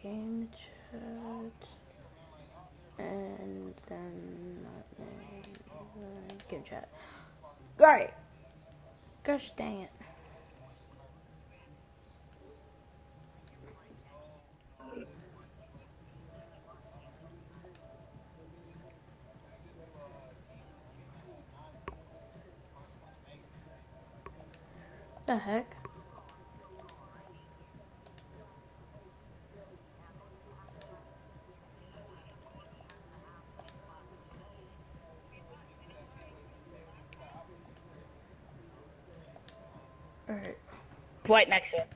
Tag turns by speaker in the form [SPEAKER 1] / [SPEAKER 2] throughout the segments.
[SPEAKER 1] game chat, and then game chat. Alright. Gosh dang it. The heck? Alright.
[SPEAKER 2] Right next to us.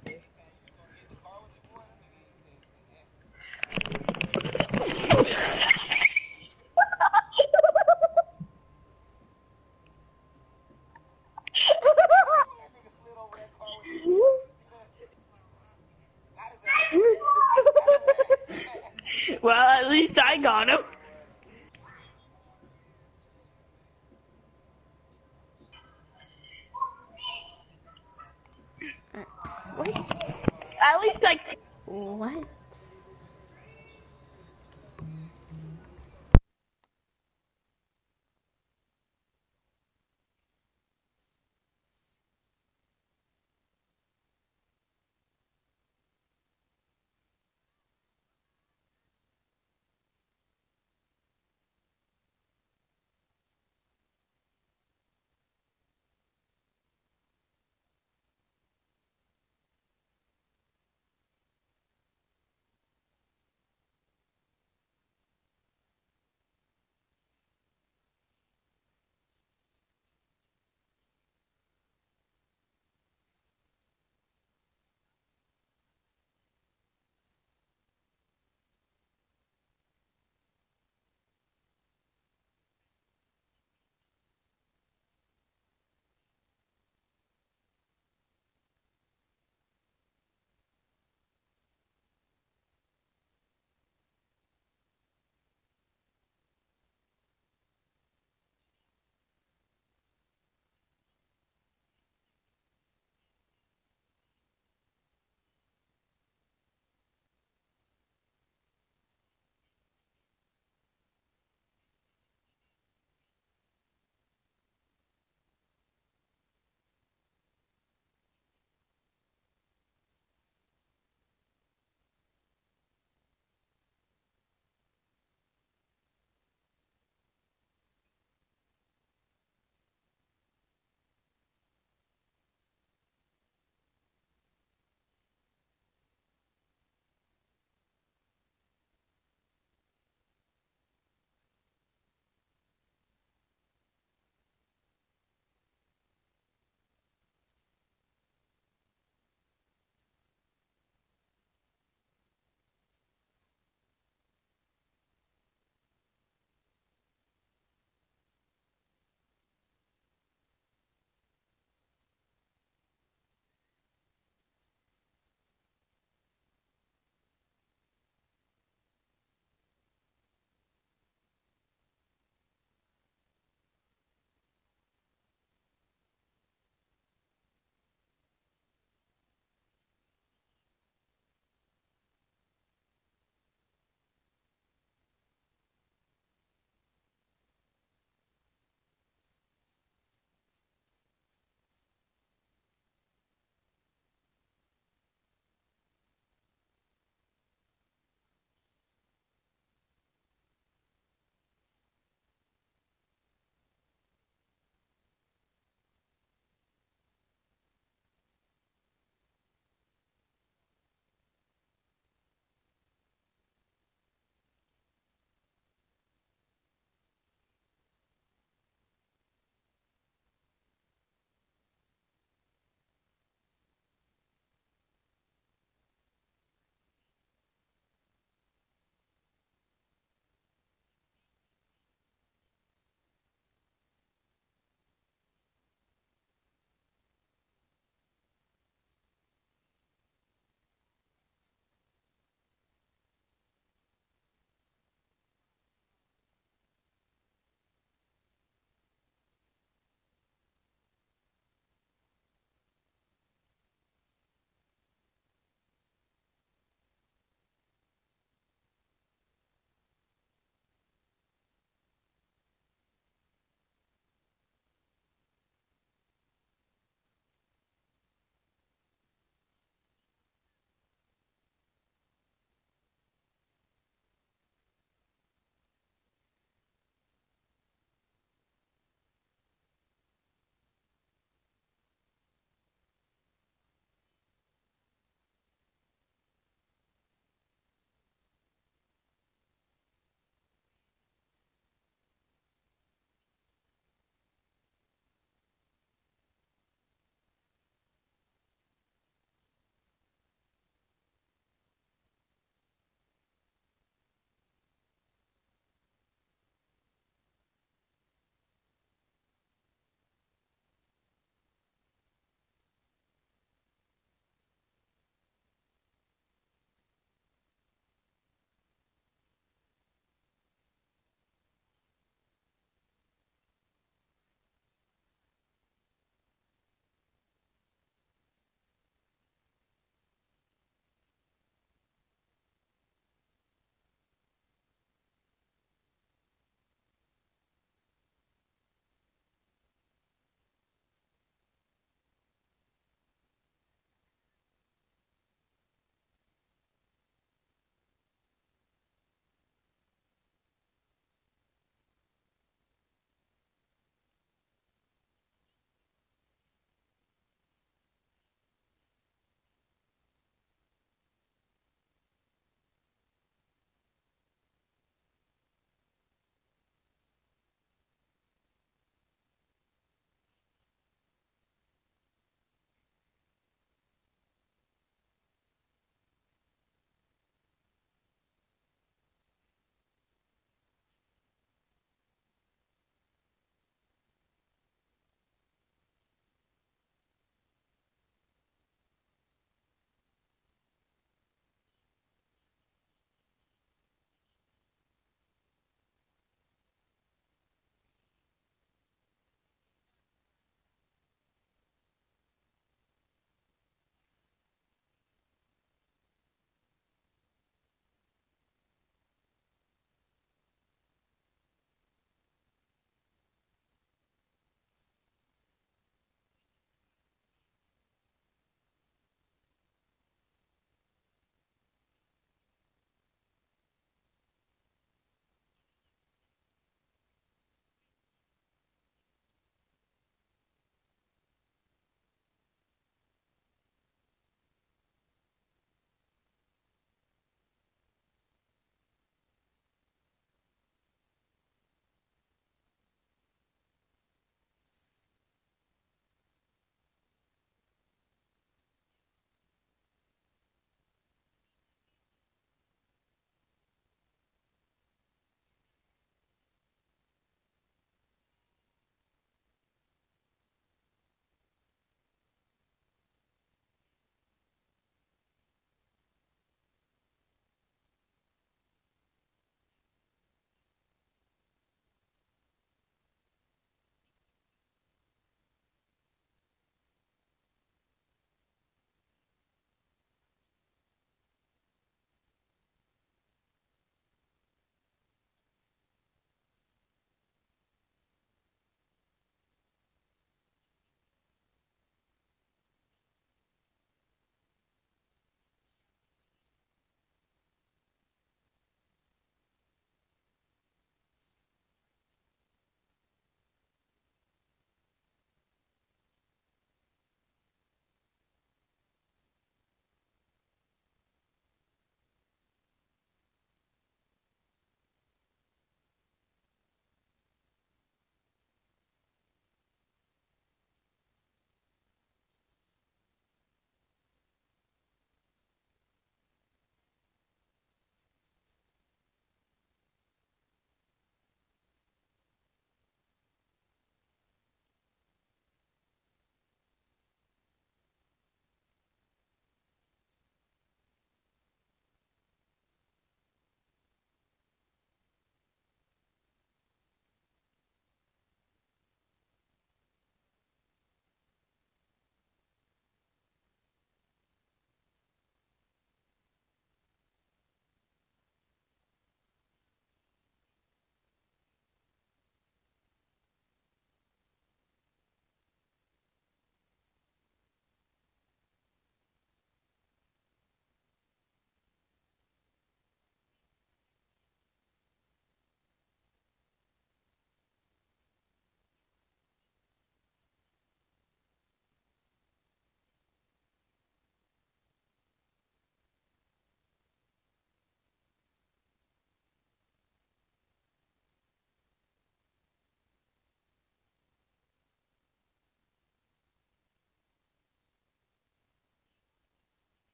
[SPEAKER 2] Well, at least I got him.
[SPEAKER 1] Wait.
[SPEAKER 2] At least like.
[SPEAKER 1] What?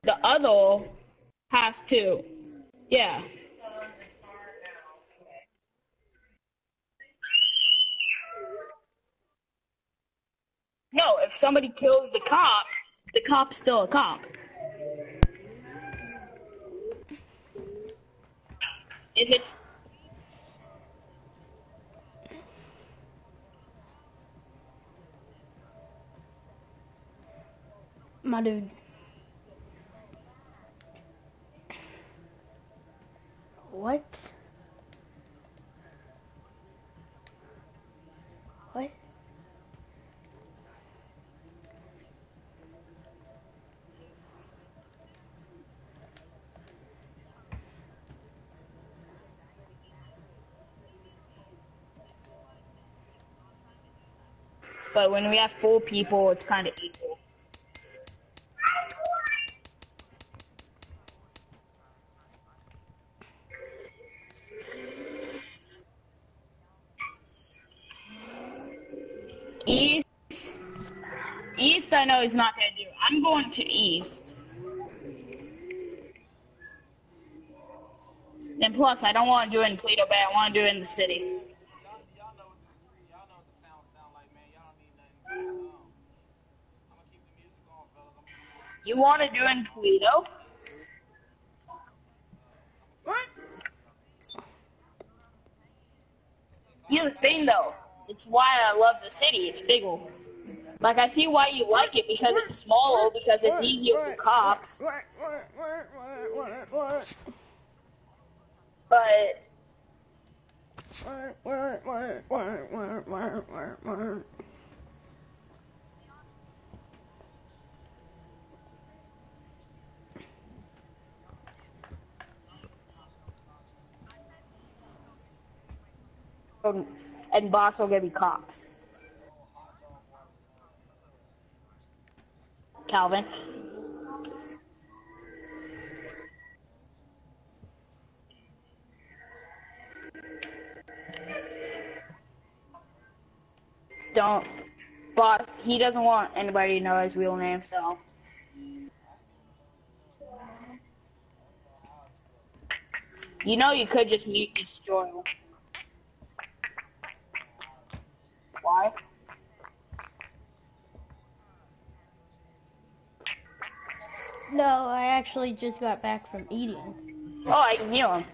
[SPEAKER 2] The other has to. Yeah. No, if somebody kills the cop's still a cop. If it's
[SPEAKER 1] My dude. What? What?
[SPEAKER 2] but when we have 4 people, it's kind of equal. East, East, I know he's not gonna do. I'm going to East. And plus, I don't want to do it in Toledo Bay. I want to do it in the city. You want to do it in Toledo? Here's the thing, though. It's why I love the city. It's bigger. Like, I see why you like it, because it's smaller, because it's easier for cops. But and boss will gonna be cops. Calvin. Don't. Boss, he doesn't want anybody to know his real name, so. You know you could just mute destroy him. Why?
[SPEAKER 1] No, I actually just got back from eating.
[SPEAKER 2] Oh, I knew him.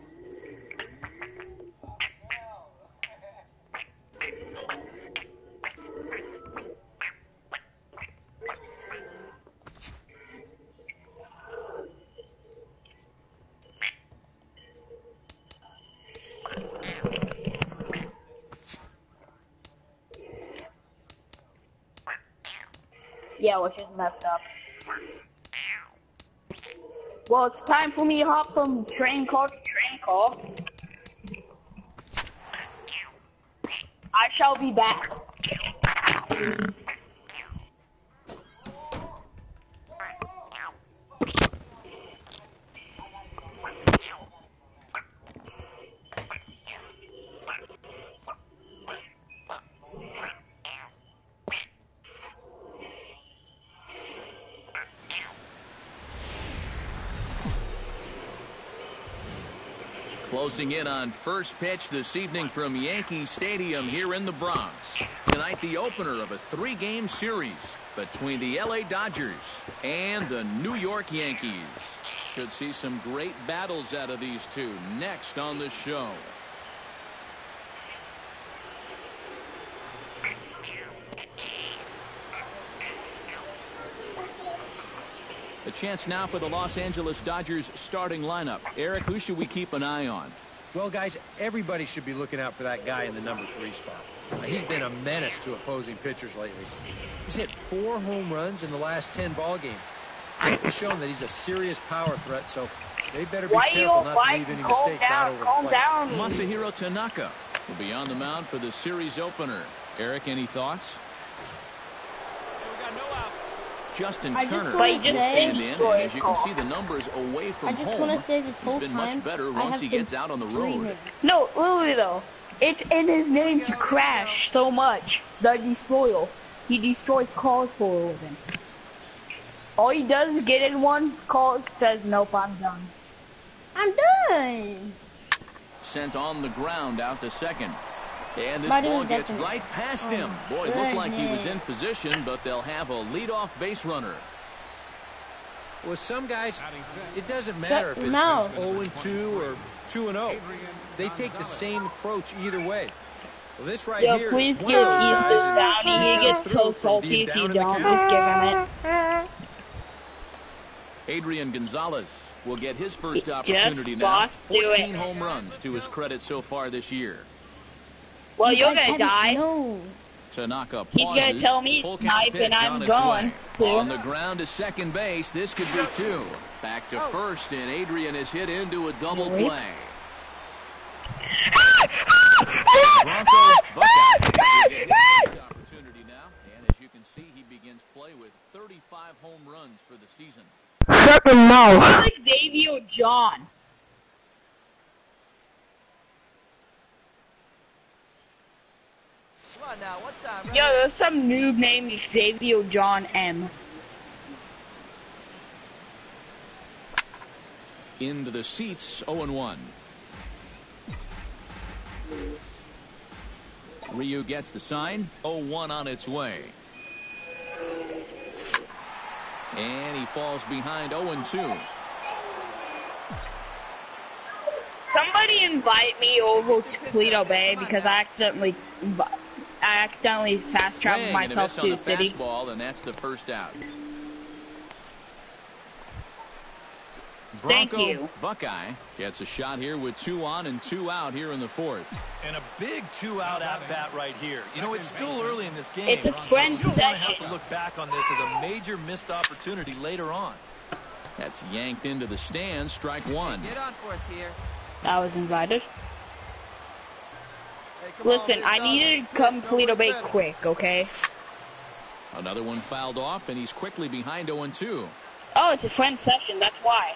[SPEAKER 2] Yeah, which is messed up. Well, it's time for me to hop from train car to train car. I shall be back.
[SPEAKER 3] Closing in on first pitch this evening from Yankee Stadium here in the Bronx. Tonight, the opener of a 3-game series between the LA Dodgers and the New York Yankees. Should see some great battles out of these two next on the show. A chance now for the Los Angeles Dodgers starting lineup. Eric, who should we keep an eye on?
[SPEAKER 4] Well, guys, everybody should be looking out for that guy in the number 3 spot. He's been a menace to opposing pitchers lately. He's hit 4 home runs in the last 10 ball games. He's shown that he's a serious power threat, so they better be careful not to leave any mistakes out over the plate.
[SPEAKER 3] Masahiro Tanaka will be on the mound for the series opener. Eric, any thoughts? Justin Turner will stand in, and as you can see, the numbers away from home,
[SPEAKER 1] I just want to say this whole
[SPEAKER 3] he's been
[SPEAKER 1] time,
[SPEAKER 3] much better once he gets out on the road.
[SPEAKER 2] No, literally though, it's in his name to crash so much that he's loyal. He destroys cars for a living. All he does is get in one, calls, says, nope, I'm done.
[SPEAKER 1] I'm done.
[SPEAKER 3] Sent on the ground out to second. And this
[SPEAKER 1] But it
[SPEAKER 3] ball
[SPEAKER 1] was
[SPEAKER 3] gets
[SPEAKER 1] definitely-
[SPEAKER 3] right past him. Boy, it looked like he was in position, but they'll have a leadoff base runner.
[SPEAKER 4] With some guys, it doesn't matter if it's
[SPEAKER 1] No.
[SPEAKER 4] 0-2 or 2-0. They take the same approach either way. Well, this right
[SPEAKER 2] Yo,
[SPEAKER 4] here,
[SPEAKER 2] please
[SPEAKER 4] one
[SPEAKER 2] give
[SPEAKER 4] of those
[SPEAKER 2] Ethan
[SPEAKER 4] guys is
[SPEAKER 2] Downey. He gets so
[SPEAKER 4] through from
[SPEAKER 2] salty
[SPEAKER 4] being
[SPEAKER 2] if
[SPEAKER 4] down
[SPEAKER 2] you
[SPEAKER 4] in the
[SPEAKER 2] don't.
[SPEAKER 4] count.
[SPEAKER 2] Just give him it.
[SPEAKER 3] Adrian Gonzalez will get his first
[SPEAKER 2] Just
[SPEAKER 3] opportunity now.
[SPEAKER 2] boss, do
[SPEAKER 3] 14
[SPEAKER 2] it.
[SPEAKER 3] home runs to his credit so far this year.
[SPEAKER 2] Well,
[SPEAKER 1] You
[SPEAKER 2] you're
[SPEAKER 1] guys
[SPEAKER 2] gonna
[SPEAKER 1] haven't-
[SPEAKER 2] die.
[SPEAKER 1] No.
[SPEAKER 3] Tanaka
[SPEAKER 2] He's
[SPEAKER 3] pauses.
[SPEAKER 2] gonna tell me
[SPEAKER 3] Full
[SPEAKER 2] it's
[SPEAKER 3] count
[SPEAKER 2] snipe
[SPEAKER 3] pitch
[SPEAKER 2] and I'm
[SPEAKER 3] on its
[SPEAKER 2] going
[SPEAKER 3] way.
[SPEAKER 2] to.
[SPEAKER 3] On the ground to second base. This could be two. Back to first, and Adrian is hit into a double
[SPEAKER 2] Really?
[SPEAKER 3] play. Bronco Buckeye will get his first opportunity now, and as you can see, he begins play with 35 home runs for the season.
[SPEAKER 1] Shut your mouth.
[SPEAKER 2] Like Xavier John.
[SPEAKER 5] Come on now, one time.
[SPEAKER 2] Yo, there's some noob named Xavier John M.
[SPEAKER 3] Into the seats, 0-1. Ryu gets the sign, 0-1 on its way. And he falls behind 0-2.
[SPEAKER 2] Somebody invite me over to Toledo Bay because I accidentally fast traveled
[SPEAKER 3] Swing and a
[SPEAKER 2] myself
[SPEAKER 3] miss
[SPEAKER 2] to
[SPEAKER 3] on
[SPEAKER 2] the
[SPEAKER 3] the
[SPEAKER 2] city.
[SPEAKER 3] fastball, and that's the first out.
[SPEAKER 2] Thank
[SPEAKER 3] Bronco
[SPEAKER 2] you.
[SPEAKER 3] Buckeye gets a shot here with 2 on and 2 out here in the fourth.
[SPEAKER 6] And a big 2-out at-bat right here. You know, it's still early in this game.
[SPEAKER 2] It's a friend
[SPEAKER 6] You don't want to have
[SPEAKER 2] session.
[SPEAKER 6] to look back on this as a major missed opportunity later on.
[SPEAKER 3] That's yanked into the stands, strike one.
[SPEAKER 5] Get on for us here.
[SPEAKER 2] I was invited.
[SPEAKER 5] Hey, come on,
[SPEAKER 2] Listen,
[SPEAKER 5] big
[SPEAKER 2] I
[SPEAKER 5] dog.
[SPEAKER 2] needed to come
[SPEAKER 5] Yes,
[SPEAKER 2] Toledo
[SPEAKER 5] nobody
[SPEAKER 2] Bay
[SPEAKER 5] better.
[SPEAKER 2] quick, okay?
[SPEAKER 3] Another one fouled off, and he's quickly behind 0-2.
[SPEAKER 2] Oh, it's a friend session, that's why.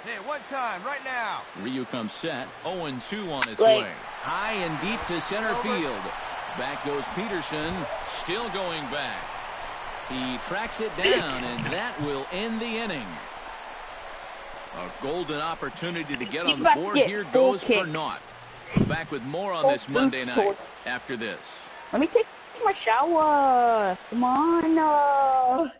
[SPEAKER 5] Hey, one time, right now.
[SPEAKER 3] Ryu comes set, 0-2 on its
[SPEAKER 2] Like-
[SPEAKER 3] way. High and deep to center field. Back goes Peterson, still going back. He tracks it down, and that will end the inning. A golden opportunity to get
[SPEAKER 2] He's
[SPEAKER 3] on the
[SPEAKER 2] about to
[SPEAKER 3] board
[SPEAKER 2] get
[SPEAKER 3] here
[SPEAKER 2] full
[SPEAKER 3] goes for
[SPEAKER 2] kicks.
[SPEAKER 3] naught. Back with more on
[SPEAKER 2] Full
[SPEAKER 3] this Monday
[SPEAKER 2] boots
[SPEAKER 3] night
[SPEAKER 2] toward-
[SPEAKER 3] after this.
[SPEAKER 2] Let me take my shower. Come on.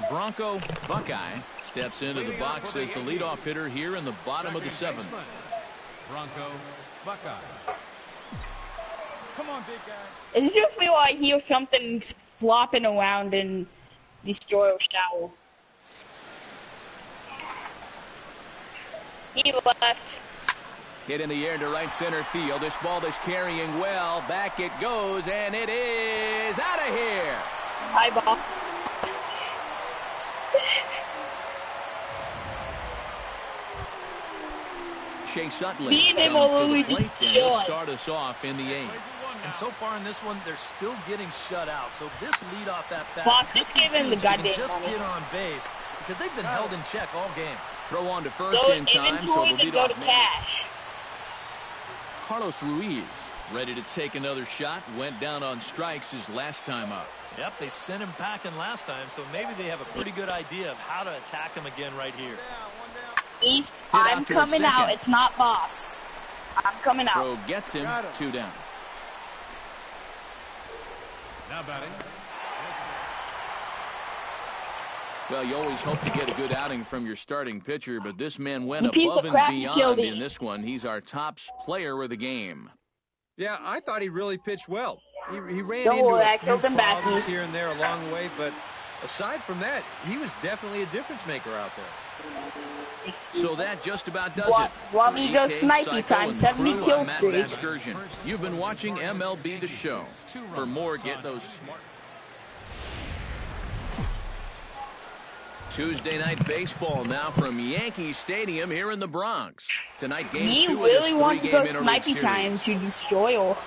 [SPEAKER 3] Bronco Buckeye steps into the box as the leadoff hitter here in the bottom of the seventh.
[SPEAKER 7] Bronco Buckeye. Come on, big guy.
[SPEAKER 2] It's just me while I hear something flopping around and destroy a shower. He left.
[SPEAKER 3] Hit in the air to right center field. This ball is carrying well. Back it goes, and it is out of here.
[SPEAKER 2] Hi, ball.
[SPEAKER 3] Chase Sutton
[SPEAKER 2] Me and him
[SPEAKER 3] comes
[SPEAKER 2] will
[SPEAKER 3] to the
[SPEAKER 2] lose
[SPEAKER 3] plate, and he'll
[SPEAKER 2] joy.
[SPEAKER 3] start us off in the eighth.
[SPEAKER 6] And so far in this one, they're still getting shut out. So this leadoff at-bat,
[SPEAKER 2] Boss, just give him the goddamn
[SPEAKER 6] just
[SPEAKER 2] money.
[SPEAKER 6] get on base because they've been held in check all game.
[SPEAKER 3] Throw on to first
[SPEAKER 2] Go
[SPEAKER 3] in time, so
[SPEAKER 2] inventory
[SPEAKER 3] the
[SPEAKER 2] to go to
[SPEAKER 3] leadoff man,
[SPEAKER 2] cash.
[SPEAKER 3] Carlos Ruiz, ready to take another shot. Went down on strikes his last time up.
[SPEAKER 6] Yep, they sent him packing last time, so maybe they have a pretty good idea of how to attack him again right here.
[SPEAKER 5] One down.
[SPEAKER 2] East,
[SPEAKER 3] Hit out
[SPEAKER 2] I'm
[SPEAKER 3] towards
[SPEAKER 2] coming out.
[SPEAKER 3] second.
[SPEAKER 2] It's not boss. I'm coming out.
[SPEAKER 3] Throw gets him,
[SPEAKER 5] Got him.
[SPEAKER 3] 2 down.
[SPEAKER 7] Now batting.
[SPEAKER 3] Well, you always hope to get a good outing from your starting pitcher, but this man went
[SPEAKER 2] You piece
[SPEAKER 3] above
[SPEAKER 2] of
[SPEAKER 3] and
[SPEAKER 2] crap, you killed
[SPEAKER 3] beyond in
[SPEAKER 2] him.
[SPEAKER 3] this one. He's our top player of the game.
[SPEAKER 4] Yeah, I thought he really pitched well. He ran
[SPEAKER 2] Don't
[SPEAKER 4] into
[SPEAKER 2] worry, I
[SPEAKER 4] a few
[SPEAKER 2] killed him back
[SPEAKER 4] problems
[SPEAKER 2] east.
[SPEAKER 4] here and there along the way, but aside from that, he was definitely a difference maker out there.
[SPEAKER 3] So that just about does
[SPEAKER 2] Want-
[SPEAKER 3] it.
[SPEAKER 2] want me to go
[SPEAKER 3] For
[SPEAKER 2] snipey
[SPEAKER 3] Psycho
[SPEAKER 2] time,
[SPEAKER 3] and
[SPEAKER 2] 70
[SPEAKER 3] crew,
[SPEAKER 2] kill
[SPEAKER 3] I'm Matt
[SPEAKER 2] streak.
[SPEAKER 3] Vasgersian. You've been watching MLB The Show. For more, get those smart. Tuesday night baseball now from Yankee Stadium here in the Bronx. Tonight, game
[SPEAKER 2] He
[SPEAKER 3] 2 of
[SPEAKER 2] really
[SPEAKER 3] this
[SPEAKER 2] wants to go
[SPEAKER 3] three-game interleague
[SPEAKER 2] snipey time
[SPEAKER 3] series.
[SPEAKER 2] to destroy all.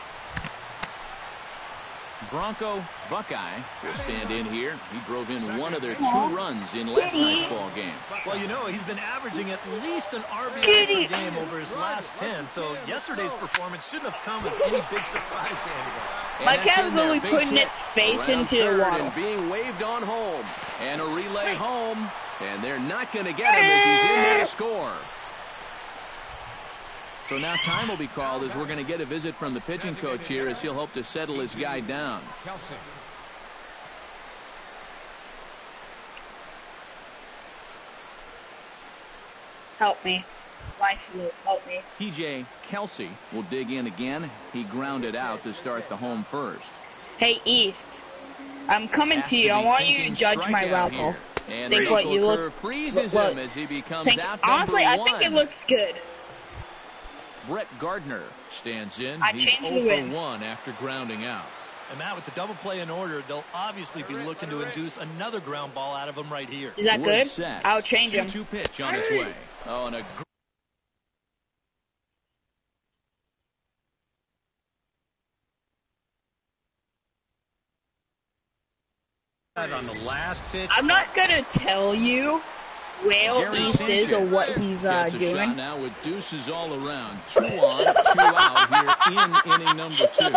[SPEAKER 3] Bronco Buckeye will stand in here. He drove in one of their 2 runs in last
[SPEAKER 2] Kitty.
[SPEAKER 3] night's ball game.
[SPEAKER 6] Well, you know, he's been averaging at least an RBI
[SPEAKER 2] Kitty.
[SPEAKER 6] per game over his last 10, so yesterday's performance shouldn't have come as any big surprise to anybody.
[SPEAKER 2] My
[SPEAKER 3] And that's
[SPEAKER 2] cat's
[SPEAKER 3] in there.
[SPEAKER 2] literally
[SPEAKER 3] Base
[SPEAKER 2] putting
[SPEAKER 3] hit.
[SPEAKER 2] its face
[SPEAKER 3] Around
[SPEAKER 2] into the
[SPEAKER 3] third
[SPEAKER 2] water.
[SPEAKER 3] and being waved on home. And a relay home. And they're not going to get him as he's in there to score. So now time will be called as we're going to get a visit from the pitching coach here as he'll hope to settle his guy down.
[SPEAKER 7] Kelsey.
[SPEAKER 2] Help me. Life, help me.
[SPEAKER 3] TJ Kelsey will dig in again. He grounded out to start the home first.
[SPEAKER 2] Hey, East. I'm coming to you. I want you to judge my route ball.
[SPEAKER 3] And
[SPEAKER 2] Think
[SPEAKER 3] the
[SPEAKER 2] what
[SPEAKER 3] local
[SPEAKER 2] you look.
[SPEAKER 3] curve freezes
[SPEAKER 2] look.
[SPEAKER 3] him as he becomes out
[SPEAKER 2] Honestly,
[SPEAKER 3] number
[SPEAKER 2] I think it
[SPEAKER 3] one.
[SPEAKER 2] looks good.
[SPEAKER 3] Brett Gardner stands in.
[SPEAKER 2] I
[SPEAKER 3] He's
[SPEAKER 2] changed
[SPEAKER 3] 0
[SPEAKER 2] the
[SPEAKER 3] for
[SPEAKER 2] wind.
[SPEAKER 3] 1 after grounding out.
[SPEAKER 6] And Matt, with the double play in order, they'll obviously be looking to induce another ground ball out of him right here.
[SPEAKER 2] Is that
[SPEAKER 3] Wood
[SPEAKER 2] good?
[SPEAKER 3] sets.
[SPEAKER 2] I'll change him.
[SPEAKER 3] 2-2 pitch on its way. Oh, and a
[SPEAKER 4] On the last pitch.
[SPEAKER 2] I'm not gonna tell you where
[SPEAKER 3] Gary
[SPEAKER 2] East is or what he's
[SPEAKER 3] gets a shot
[SPEAKER 2] doing.
[SPEAKER 3] now with deuces all around. 2 on, 2 out here in inning number 2.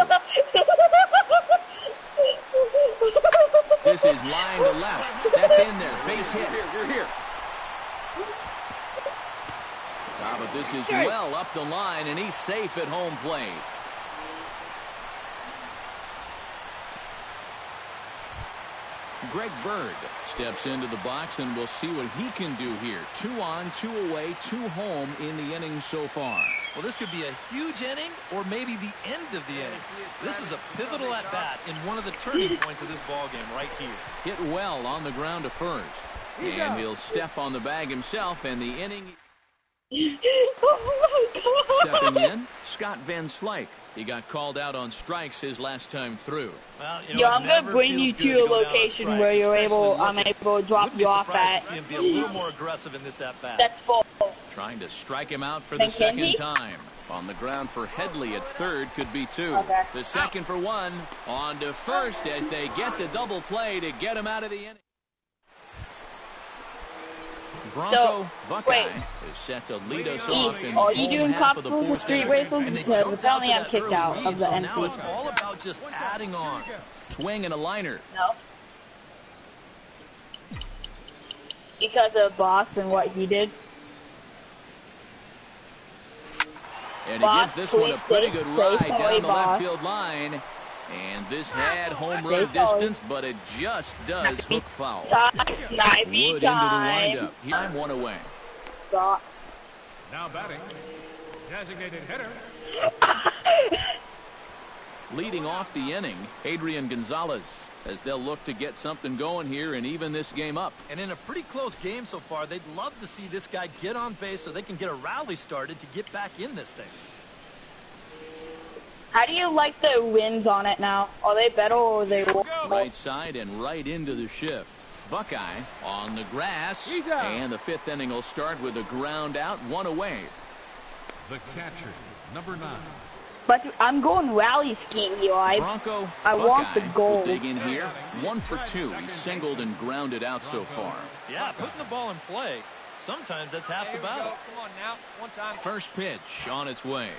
[SPEAKER 3] This is line to left. That's in there. Base hit. You're here. But this is well up the line, and he's safe at home plate. Greg Bird steps into the box, and we'll see what he can do here. 2 on, 2 away, 2 home in the inning so far.
[SPEAKER 6] Well, this could be a huge inning or maybe the end of the inning. This is a pivotal at-bat in one of the turning points of this ballgame right here.
[SPEAKER 3] Hit well on the ground to first. And he'll step on the bag himself, and the inning...
[SPEAKER 2] Oh my God.
[SPEAKER 3] Stepping in, Scott Van Slyke. He got called out on strikes his last time through.
[SPEAKER 6] Well,
[SPEAKER 2] Yo, I'm gonna bring you to a location where I'm able to drop you off at.
[SPEAKER 6] See him be a little more aggressive in this at-bat.
[SPEAKER 2] That's full.
[SPEAKER 3] Trying to strike him out for
[SPEAKER 2] Then
[SPEAKER 3] the
[SPEAKER 2] can
[SPEAKER 3] second
[SPEAKER 2] he?
[SPEAKER 3] time. On the ground for Headley at third, could be 2.
[SPEAKER 2] Okay.
[SPEAKER 3] The second for 1. On to first as they get the double play to get him out of the inning. Bronco Buckeye is set to lead us off
[SPEAKER 2] East,
[SPEAKER 3] in the
[SPEAKER 2] are you
[SPEAKER 3] home
[SPEAKER 2] doing
[SPEAKER 3] half of
[SPEAKER 2] cops
[SPEAKER 3] the
[SPEAKER 2] rules or
[SPEAKER 3] fourth
[SPEAKER 2] street
[SPEAKER 3] inning.
[SPEAKER 2] racers?
[SPEAKER 6] And they
[SPEAKER 2] Because
[SPEAKER 6] jumped
[SPEAKER 2] apparently
[SPEAKER 6] out
[SPEAKER 2] I'm
[SPEAKER 6] to
[SPEAKER 2] kicked
[SPEAKER 6] that
[SPEAKER 2] out
[SPEAKER 6] early
[SPEAKER 2] of the
[SPEAKER 6] lead,
[SPEAKER 2] MC.
[SPEAKER 6] so now it's all about just adding on.
[SPEAKER 3] Swing and a liner.
[SPEAKER 2] No. Because of Boss and what he did.
[SPEAKER 3] And he
[SPEAKER 2] Boss,
[SPEAKER 3] gives this one a
[SPEAKER 2] please
[SPEAKER 3] pretty
[SPEAKER 2] stay
[SPEAKER 3] good
[SPEAKER 2] safe.
[SPEAKER 3] ride
[SPEAKER 2] Sorry,
[SPEAKER 3] down the left
[SPEAKER 2] Boss.
[SPEAKER 3] field line. And this had home
[SPEAKER 2] Say
[SPEAKER 3] run
[SPEAKER 2] sorry.
[SPEAKER 3] distance, but it just does hook foul.
[SPEAKER 2] Snipey
[SPEAKER 3] Wood into the
[SPEAKER 2] time.
[SPEAKER 3] windup. Time 1 away.
[SPEAKER 2] Boss.
[SPEAKER 7] Now batting. Designated hitter.
[SPEAKER 3] Leading off the inning, Adrian Gonzalez, as they'll look to get something going here and even this game up.
[SPEAKER 6] And in a pretty close game so far, they'd love to see this guy get on base so they can get a rally started to get back in this thing.
[SPEAKER 2] How do you like the winds on it now? Are they better or are they worse?
[SPEAKER 3] Right side and right into the shift. Buckeye on the grass, and the 5th inning will start with a ground out, 1 away.
[SPEAKER 7] The catcher, number 9.
[SPEAKER 2] But I'm going rally skiing here.
[SPEAKER 3] Bronco
[SPEAKER 2] I want
[SPEAKER 3] Buckeye
[SPEAKER 2] the goal.
[SPEAKER 3] will dig in here. 1 for 2. He's singled and grounded out so far.
[SPEAKER 6] Yeah, putting the ball in play, sometimes that's half the battle.
[SPEAKER 8] Come on now. One time.
[SPEAKER 3] First pitch on its way.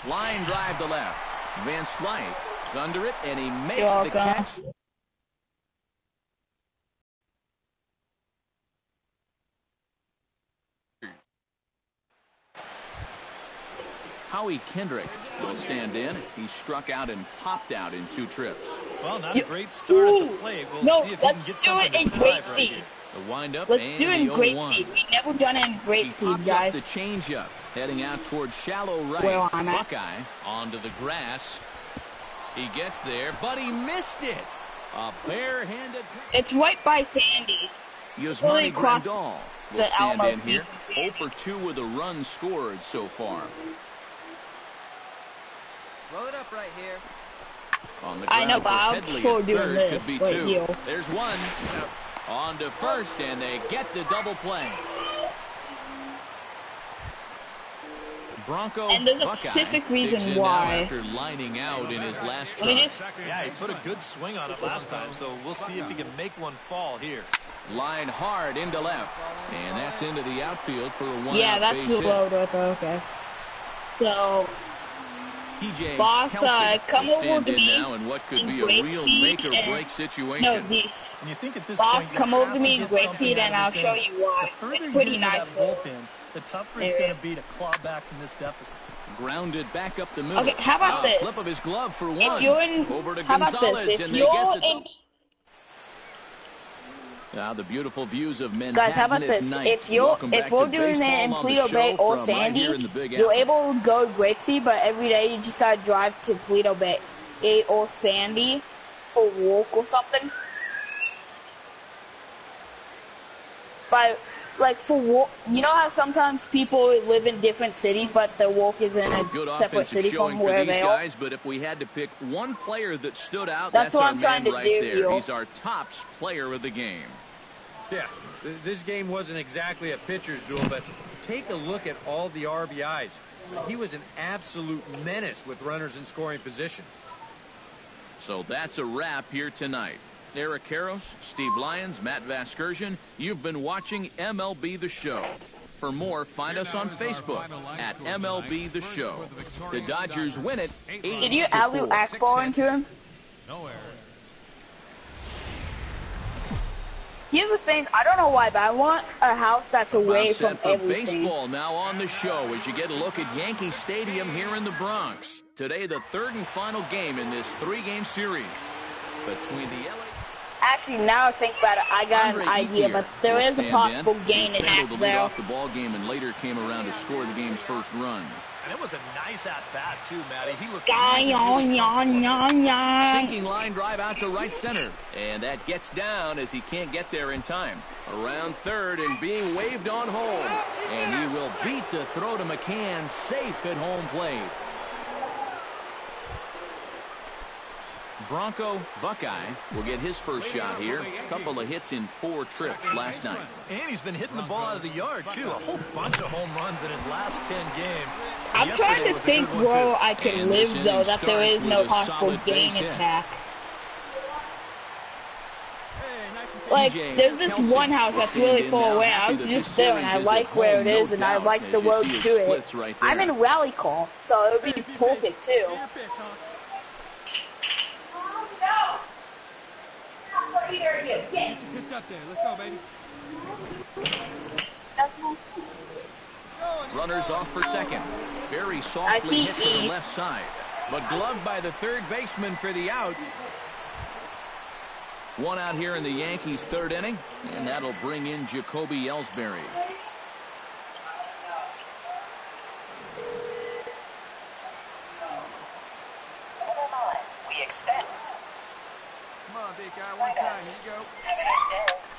[SPEAKER 3] Line drive to left. Van Slyke is under it, and he makes the catch. Howie Kendrick will stand in. He struck out and popped out in 2 trips.
[SPEAKER 6] Well, not a great start at the plate. We'll see if he can get something to drive right here.
[SPEAKER 3] The windup
[SPEAKER 2] Let's
[SPEAKER 3] and
[SPEAKER 2] do it in
[SPEAKER 3] the
[SPEAKER 2] great
[SPEAKER 3] 0-1.
[SPEAKER 2] seed. We never done it in great
[SPEAKER 3] He
[SPEAKER 2] seed,
[SPEAKER 3] pops
[SPEAKER 2] guys.
[SPEAKER 3] up the changeup, heading out towards shallow right.
[SPEAKER 2] Where I'm at.
[SPEAKER 3] Buckeye onto the grass. He gets there, but he missed it. A barehanded.
[SPEAKER 2] It's right by Sandy.
[SPEAKER 3] Yasmani
[SPEAKER 2] across
[SPEAKER 3] Grandal will
[SPEAKER 2] the
[SPEAKER 3] stand
[SPEAKER 2] Alamo
[SPEAKER 3] in here.
[SPEAKER 2] season.
[SPEAKER 3] 0 for 2 with a run scored so far.
[SPEAKER 8] Roll it up right here.
[SPEAKER 3] On the
[SPEAKER 2] I know,
[SPEAKER 3] ground
[SPEAKER 2] but
[SPEAKER 3] for
[SPEAKER 2] I'm
[SPEAKER 3] Headley
[SPEAKER 2] sure
[SPEAKER 3] at
[SPEAKER 2] doing
[SPEAKER 3] third,
[SPEAKER 2] this
[SPEAKER 3] could be
[SPEAKER 2] right
[SPEAKER 3] 2.
[SPEAKER 2] here.
[SPEAKER 3] There's 1. On to first, and they get the double play. Bronco
[SPEAKER 2] And there's a
[SPEAKER 3] Buckeye
[SPEAKER 2] specific
[SPEAKER 3] digs
[SPEAKER 2] reason
[SPEAKER 3] in now
[SPEAKER 2] why.
[SPEAKER 3] after lining out in his last
[SPEAKER 2] Let me
[SPEAKER 3] try.
[SPEAKER 2] just-
[SPEAKER 6] Yeah, he put a good swing on it last time, so we'll see if he can make one fall here.
[SPEAKER 3] Line hard into left, and that's into the outfield for a 1-out
[SPEAKER 2] Yeah, that's
[SPEAKER 3] base
[SPEAKER 2] the
[SPEAKER 3] hit.
[SPEAKER 2] load right there. Okay. So
[SPEAKER 3] TJ
[SPEAKER 2] Boss,
[SPEAKER 3] Kelsey
[SPEAKER 2] come
[SPEAKER 3] will
[SPEAKER 2] over
[SPEAKER 3] stand
[SPEAKER 2] to
[SPEAKER 3] in
[SPEAKER 2] me
[SPEAKER 3] now in what could
[SPEAKER 2] in
[SPEAKER 3] be a
[SPEAKER 2] great
[SPEAKER 3] real
[SPEAKER 2] seed
[SPEAKER 3] make-or-break
[SPEAKER 2] and-
[SPEAKER 3] situation.
[SPEAKER 2] No, these.
[SPEAKER 6] And you think at this
[SPEAKER 2] Boss,
[SPEAKER 6] point,
[SPEAKER 2] come
[SPEAKER 6] you
[SPEAKER 2] over
[SPEAKER 6] have
[SPEAKER 2] to me in
[SPEAKER 6] get
[SPEAKER 2] great
[SPEAKER 6] something
[SPEAKER 2] seed,
[SPEAKER 6] out
[SPEAKER 2] and
[SPEAKER 6] of
[SPEAKER 2] I'll
[SPEAKER 6] this
[SPEAKER 2] show
[SPEAKER 6] inning.
[SPEAKER 2] you why.
[SPEAKER 6] The further
[SPEAKER 2] It's
[SPEAKER 6] you
[SPEAKER 2] pretty
[SPEAKER 6] get into
[SPEAKER 2] nice.
[SPEAKER 6] that bullpen, the tougher it's
[SPEAKER 2] Area.
[SPEAKER 6] going to be to claw back from this deficit.
[SPEAKER 3] Grounded back up the middle.
[SPEAKER 2] Okay, how about this?
[SPEAKER 3] Flip of his glove for one.
[SPEAKER 2] If you're in,
[SPEAKER 3] Over to
[SPEAKER 2] how about
[SPEAKER 3] Gonzalez,
[SPEAKER 2] this? If
[SPEAKER 3] and they
[SPEAKER 2] you're
[SPEAKER 3] get the...
[SPEAKER 2] in,
[SPEAKER 3] Now the beautiful views of Manhattan
[SPEAKER 2] guys, how about
[SPEAKER 3] at
[SPEAKER 2] this?
[SPEAKER 3] night.
[SPEAKER 2] If
[SPEAKER 3] Welcome back
[SPEAKER 2] we're
[SPEAKER 3] to
[SPEAKER 2] doing it
[SPEAKER 3] baseball
[SPEAKER 2] in
[SPEAKER 3] on the
[SPEAKER 2] Toledo Bay
[SPEAKER 3] show
[SPEAKER 2] or
[SPEAKER 3] from
[SPEAKER 2] Sandy,
[SPEAKER 3] right here in the Big
[SPEAKER 2] you're
[SPEAKER 3] Apple.
[SPEAKER 2] able to go Grape Seed, but every day you just gotta drive to Toledo Bay or Sandy for a walk or something. But like for walk, you know how sometimes people live in different cities, but their walk is in
[SPEAKER 3] So
[SPEAKER 2] a
[SPEAKER 3] good
[SPEAKER 2] separate
[SPEAKER 3] offensive
[SPEAKER 2] city
[SPEAKER 3] showing
[SPEAKER 2] from
[SPEAKER 3] for
[SPEAKER 2] where
[SPEAKER 3] these
[SPEAKER 2] they are.
[SPEAKER 3] guys, but if we had to pick one player that stood out,
[SPEAKER 2] That's
[SPEAKER 3] that's
[SPEAKER 2] what
[SPEAKER 3] our
[SPEAKER 2] I'm trying
[SPEAKER 3] man
[SPEAKER 2] to
[SPEAKER 3] right
[SPEAKER 2] do,
[SPEAKER 3] there.
[SPEAKER 2] yo.
[SPEAKER 3] He's our tops player of the game.
[SPEAKER 4] Yeah, this game wasn't exactly a pitcher's duel, but take a look at all the RBIs. He was an absolute menace with runners in scoring position.
[SPEAKER 3] So that's a wrap here tonight. Eric Karros, Steve Lyons, Matt Vasgersian, you've been watching MLB The Show. For more, find us on Facebook at MLB The Show. The Dodgers win it 8-4.
[SPEAKER 2] Did you Alu Akbar into him?
[SPEAKER 7] No error.
[SPEAKER 2] Here's the thing, I don't know why, but I want a house that's away
[SPEAKER 3] About
[SPEAKER 2] from
[SPEAKER 3] set for
[SPEAKER 2] everything.
[SPEAKER 3] baseball now on the show as you get a look at Yankee Stadium here in the Bronx. Today, the third and final game in this three-game series between the LA...
[SPEAKER 2] Actually, now I think about it, I got
[SPEAKER 3] Andre
[SPEAKER 2] an idea,
[SPEAKER 3] Ethier
[SPEAKER 2] but there
[SPEAKER 3] will
[SPEAKER 2] is a
[SPEAKER 3] stand
[SPEAKER 2] possible
[SPEAKER 3] in.
[SPEAKER 2] gain
[SPEAKER 3] He
[SPEAKER 2] in
[SPEAKER 3] singled to
[SPEAKER 2] that
[SPEAKER 3] lead
[SPEAKER 2] there.
[SPEAKER 3] off the ball game and later came around to score the game's first run.
[SPEAKER 6] And it was a nice at-bat, too, Matty. He looked
[SPEAKER 3] Sinking line drive out to right center. And that gets down as he can't get there in time. Around third and being waved on home. And he will beat the throw to McCann, safe at home plate. Bronco Buckeye will get his first shot here. A couple of hits in 4 trips last night.
[SPEAKER 6] And he's been hitting the ball out of the yard, too. A whole bunch of home runs in his last 10 games.
[SPEAKER 2] I'm
[SPEAKER 6] Yesterday
[SPEAKER 2] trying to
[SPEAKER 6] was a
[SPEAKER 2] think
[SPEAKER 6] good one,
[SPEAKER 2] where
[SPEAKER 6] too.
[SPEAKER 2] I can
[SPEAKER 3] And this
[SPEAKER 2] live,
[SPEAKER 3] inning
[SPEAKER 2] though, that there
[SPEAKER 3] starts
[SPEAKER 2] is
[SPEAKER 3] with
[SPEAKER 2] no
[SPEAKER 3] a
[SPEAKER 2] possible
[SPEAKER 3] solid
[SPEAKER 2] gain
[SPEAKER 3] base hit.
[SPEAKER 2] attack.
[SPEAKER 5] Hey, nice and
[SPEAKER 2] Like,
[SPEAKER 3] TJ
[SPEAKER 2] there's this
[SPEAKER 3] Kelsey
[SPEAKER 2] one house
[SPEAKER 3] will
[SPEAKER 2] that's
[SPEAKER 3] stand
[SPEAKER 2] really
[SPEAKER 3] in
[SPEAKER 2] far
[SPEAKER 3] now,
[SPEAKER 2] away.
[SPEAKER 3] happy
[SPEAKER 2] I was
[SPEAKER 3] that
[SPEAKER 2] just
[SPEAKER 3] this
[SPEAKER 2] there, and I
[SPEAKER 3] series is
[SPEAKER 2] like
[SPEAKER 3] at
[SPEAKER 2] where
[SPEAKER 3] home,
[SPEAKER 2] it is,
[SPEAKER 3] no
[SPEAKER 2] and I
[SPEAKER 3] doubt,
[SPEAKER 2] like
[SPEAKER 3] as
[SPEAKER 2] the
[SPEAKER 3] you
[SPEAKER 2] road
[SPEAKER 3] see his
[SPEAKER 2] to it.
[SPEAKER 3] splits right there.
[SPEAKER 2] I'm in rally call, so it would be perfect, too.
[SPEAKER 5] your pitch, huh?
[SPEAKER 7] Pitch up there. Let's go, baby.
[SPEAKER 3] Runners off for second. Very softly
[SPEAKER 2] I
[SPEAKER 3] hit
[SPEAKER 2] see
[SPEAKER 3] to the
[SPEAKER 2] east.
[SPEAKER 3] left side. But gloved by the third baseman for the out. One out here in the Yankees' third inning. And that'll bring in Jacoby Ellsbury.
[SPEAKER 5] Come on, big guy, one time. Here you go.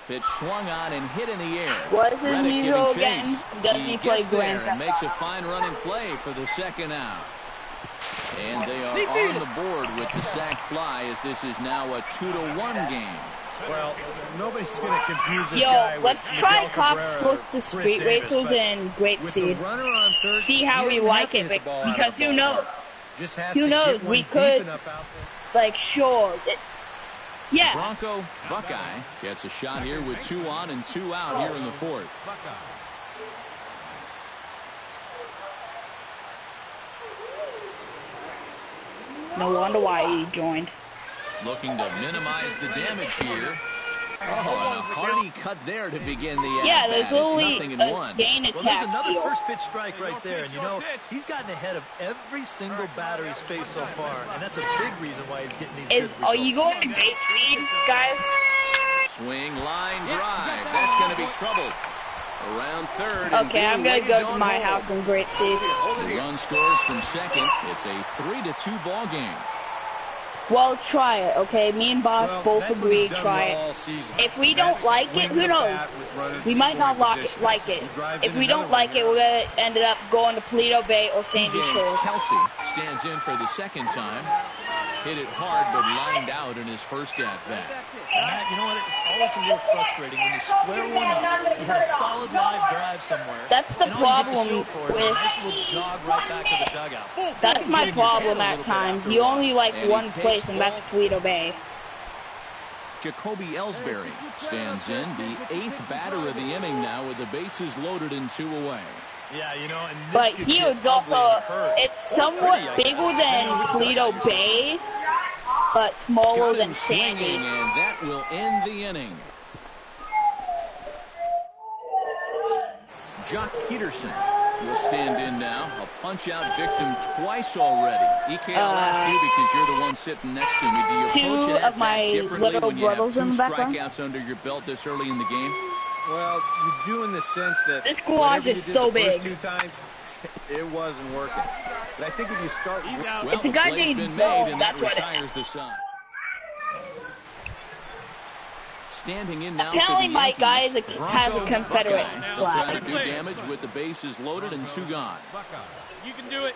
[SPEAKER 3] Pitch swung on and hit in the air.
[SPEAKER 2] What is his
[SPEAKER 3] Reddick
[SPEAKER 2] usual
[SPEAKER 3] giving
[SPEAKER 2] again?
[SPEAKER 3] chase.
[SPEAKER 2] Does he play
[SPEAKER 3] gets there
[SPEAKER 2] Grand
[SPEAKER 3] and
[SPEAKER 2] Theft
[SPEAKER 3] makes a
[SPEAKER 2] Auto?
[SPEAKER 3] fine running play for the second out. And they are on the board with the sac fly as this is now a 2-1 game.
[SPEAKER 4] Well, nobody's going to confuse this
[SPEAKER 2] Yo,
[SPEAKER 4] guy with
[SPEAKER 2] let's try
[SPEAKER 4] Miguel
[SPEAKER 2] Cops
[SPEAKER 4] Cabrera
[SPEAKER 2] close
[SPEAKER 4] or
[SPEAKER 2] to
[SPEAKER 4] Chris
[SPEAKER 2] street
[SPEAKER 4] Davis,
[SPEAKER 2] racers
[SPEAKER 4] but
[SPEAKER 2] and Great
[SPEAKER 4] with the
[SPEAKER 2] Seed.
[SPEAKER 4] runner on third,
[SPEAKER 2] See how
[SPEAKER 4] he
[SPEAKER 2] we
[SPEAKER 4] doesn't
[SPEAKER 2] like
[SPEAKER 4] have to
[SPEAKER 2] it,
[SPEAKER 4] hit the ball out of
[SPEAKER 2] because
[SPEAKER 4] the
[SPEAKER 2] who knows?
[SPEAKER 4] ballpark. Just has
[SPEAKER 2] Who
[SPEAKER 4] to
[SPEAKER 2] knows?
[SPEAKER 4] get one
[SPEAKER 2] We
[SPEAKER 4] deep
[SPEAKER 2] could,
[SPEAKER 4] enough out there.
[SPEAKER 2] like, sure. Yeah.
[SPEAKER 3] Bronco Buckeye gets a shot here with 2 on and 2 out here in the fourth.
[SPEAKER 7] Buckeye.
[SPEAKER 2] No wonder why he joined.
[SPEAKER 3] Looking to minimize the damage here. Oh, and a hearty cut there to begin the
[SPEAKER 2] Yeah,
[SPEAKER 3] at-bat.
[SPEAKER 2] there's
[SPEAKER 3] It's
[SPEAKER 2] only
[SPEAKER 3] nothing in
[SPEAKER 2] a
[SPEAKER 3] one.
[SPEAKER 2] gain
[SPEAKER 6] Well, there's
[SPEAKER 2] attack
[SPEAKER 6] another
[SPEAKER 2] deal.
[SPEAKER 6] first pitch strike right there. And, you know, he's gotten ahead of every single batter he's faced so far. And that's a big reason why he's getting these good results.
[SPEAKER 2] Are you going to Great Seed, guys?
[SPEAKER 3] Swing, line, drive. That's going to be trouble. Around third. And
[SPEAKER 2] Okay, I'm
[SPEAKER 3] being
[SPEAKER 2] going to go
[SPEAKER 3] waved
[SPEAKER 2] to
[SPEAKER 3] on
[SPEAKER 2] my
[SPEAKER 3] home.
[SPEAKER 2] house in Great Seed.
[SPEAKER 3] The run scores from second. It's a 3-2 ball game.
[SPEAKER 2] Well, try it, okay? Me and Boss
[SPEAKER 4] Well,
[SPEAKER 2] both
[SPEAKER 4] that's what
[SPEAKER 2] agree,
[SPEAKER 4] he's done
[SPEAKER 2] try
[SPEAKER 4] well
[SPEAKER 2] it.
[SPEAKER 4] all season.
[SPEAKER 2] If we don't like it,
[SPEAKER 4] Swing
[SPEAKER 2] who
[SPEAKER 4] the
[SPEAKER 2] knows?
[SPEAKER 4] bat with runners
[SPEAKER 2] We
[SPEAKER 4] in
[SPEAKER 2] might not
[SPEAKER 4] scoring
[SPEAKER 2] like
[SPEAKER 4] position.
[SPEAKER 2] it.
[SPEAKER 4] He drives
[SPEAKER 2] If
[SPEAKER 4] in
[SPEAKER 2] we don't
[SPEAKER 4] another
[SPEAKER 2] like
[SPEAKER 4] one
[SPEAKER 2] it, we're going to end up going to Toledo Bay or Sandy
[SPEAKER 3] TJ
[SPEAKER 2] Shores.
[SPEAKER 3] Kelsey stands in for the second time. Hit it hard, but lined out in his first at-bat.
[SPEAKER 6] Matt, you know what? It's always a little frustrating when you square one up. You hit a solid live drive somewhere.
[SPEAKER 2] That's the
[SPEAKER 6] and all you get to
[SPEAKER 2] problem
[SPEAKER 6] show for it is a
[SPEAKER 2] with-
[SPEAKER 6] nice little jog right back to the dugout.
[SPEAKER 2] That's my
[SPEAKER 6] Getting your head
[SPEAKER 2] problem
[SPEAKER 6] a
[SPEAKER 2] at
[SPEAKER 6] little bit
[SPEAKER 2] times.
[SPEAKER 6] after a
[SPEAKER 2] You
[SPEAKER 6] while.
[SPEAKER 2] only like
[SPEAKER 3] And he
[SPEAKER 2] one
[SPEAKER 3] takes
[SPEAKER 2] place, and that's
[SPEAKER 3] ball.
[SPEAKER 2] Toledo Bay.
[SPEAKER 3] Jacoby Ellsbury stands in, the 8th batter of the inning now with the bases loaded and 2 away.
[SPEAKER 6] Yeah, you know, and this
[SPEAKER 2] But
[SPEAKER 6] could
[SPEAKER 2] he
[SPEAKER 6] get
[SPEAKER 2] was
[SPEAKER 6] ugly in a
[SPEAKER 2] also,
[SPEAKER 6] hurry.
[SPEAKER 2] it's somewhat bigger than Toledo Bay, but smaller
[SPEAKER 3] Got
[SPEAKER 2] than
[SPEAKER 3] him
[SPEAKER 2] Sandy.
[SPEAKER 3] swinging, and that will end the inning. Jock Peterson will stand in now. A punch-out victim twice already. EK, I'll ask you because you're the one sitting next to me. Do you approach
[SPEAKER 2] Two
[SPEAKER 3] it
[SPEAKER 2] of my
[SPEAKER 3] differently
[SPEAKER 2] little
[SPEAKER 3] when you have
[SPEAKER 2] brothers
[SPEAKER 3] 2
[SPEAKER 2] in the background?
[SPEAKER 3] strikeouts under your belt this early in the game?
[SPEAKER 4] Well, you do in the sense that
[SPEAKER 2] This garage
[SPEAKER 4] whatever you
[SPEAKER 2] is
[SPEAKER 4] did
[SPEAKER 2] so
[SPEAKER 4] the first
[SPEAKER 2] big.
[SPEAKER 4] 2 times, it wasn't working. But I think if you start...
[SPEAKER 3] Well,
[SPEAKER 2] It's a
[SPEAKER 3] the
[SPEAKER 2] guy
[SPEAKER 3] play's
[SPEAKER 2] named
[SPEAKER 3] been
[SPEAKER 2] Bo,
[SPEAKER 3] made, and that
[SPEAKER 2] that's what it-
[SPEAKER 3] retires the side. Standing in now
[SPEAKER 2] Apparently
[SPEAKER 3] for the
[SPEAKER 2] my
[SPEAKER 3] Yankees,
[SPEAKER 2] guy has a
[SPEAKER 3] Bronco
[SPEAKER 2] Confederate
[SPEAKER 3] Buckeye.
[SPEAKER 2] flag.
[SPEAKER 3] Trying to do damage with the bases loaded and 2 gone.
[SPEAKER 7] You can do it.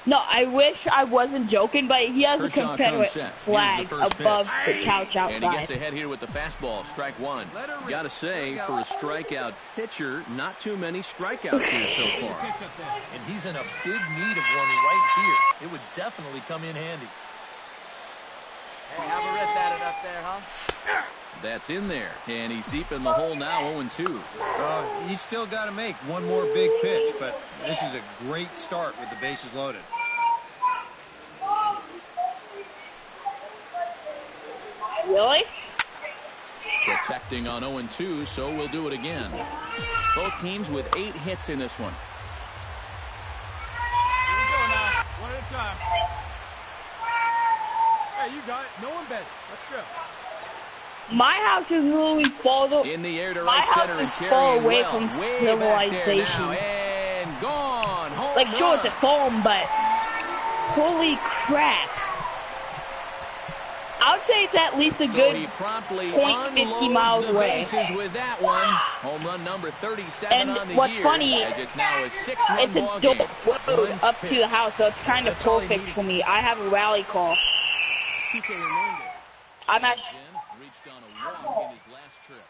[SPEAKER 2] No, I wish I wasn't joking, but he has a
[SPEAKER 3] Kershaw
[SPEAKER 2] Confederate
[SPEAKER 3] comes set.
[SPEAKER 2] flag
[SPEAKER 3] Here's the first
[SPEAKER 2] above
[SPEAKER 3] pitch.
[SPEAKER 2] the couch
[SPEAKER 3] And he gets
[SPEAKER 2] outside.
[SPEAKER 3] ahead here with the fastball, strike 1. Gotta say, for a strikeout pitcher, not too many strikeouts here so far.
[SPEAKER 6] And he's in a big need of one right here. It would definitely come in handy.
[SPEAKER 8] Hey, have a rip at it up there, huh?
[SPEAKER 3] That's in there, and he's deep in the hole now, 0-2.
[SPEAKER 4] He's still got to make one more big pitch, but this is a great start with the bases loaded.
[SPEAKER 2] Really?
[SPEAKER 3] Protecting on 0-2, so we'll do it again. Both teams with 8 hits in this one.
[SPEAKER 7] Here we go now. One at a time. Hey, you got it. No one bet it. Let's go.
[SPEAKER 2] My house is really far.
[SPEAKER 3] In the air to
[SPEAKER 2] My
[SPEAKER 3] right
[SPEAKER 2] house
[SPEAKER 3] center
[SPEAKER 2] is
[SPEAKER 3] and
[SPEAKER 2] far
[SPEAKER 3] carrying
[SPEAKER 2] away
[SPEAKER 3] well.
[SPEAKER 2] from
[SPEAKER 3] Way back there
[SPEAKER 2] civilization.
[SPEAKER 3] now, and gone. Home
[SPEAKER 2] Like, sure,
[SPEAKER 3] run.
[SPEAKER 2] it's a farm, but holy crap. I would say it's at least a
[SPEAKER 3] So
[SPEAKER 2] good
[SPEAKER 3] he promptly
[SPEAKER 2] 0.50
[SPEAKER 3] unloads
[SPEAKER 2] miles
[SPEAKER 3] the
[SPEAKER 2] away.
[SPEAKER 3] bases with that one. Home run number 37
[SPEAKER 2] And
[SPEAKER 3] on the
[SPEAKER 2] what's
[SPEAKER 3] year,
[SPEAKER 2] funny,
[SPEAKER 3] as it's now a 6-run
[SPEAKER 2] It's a
[SPEAKER 3] ball
[SPEAKER 2] dope
[SPEAKER 3] game.
[SPEAKER 2] road up to the house, so it's kind of
[SPEAKER 4] That's all he
[SPEAKER 2] perfect
[SPEAKER 4] needed.
[SPEAKER 2] for me. I have a rally call.
[SPEAKER 3] Kike Hernandez
[SPEAKER 2] I'm at.
[SPEAKER 3] reached on a walk in his last trip.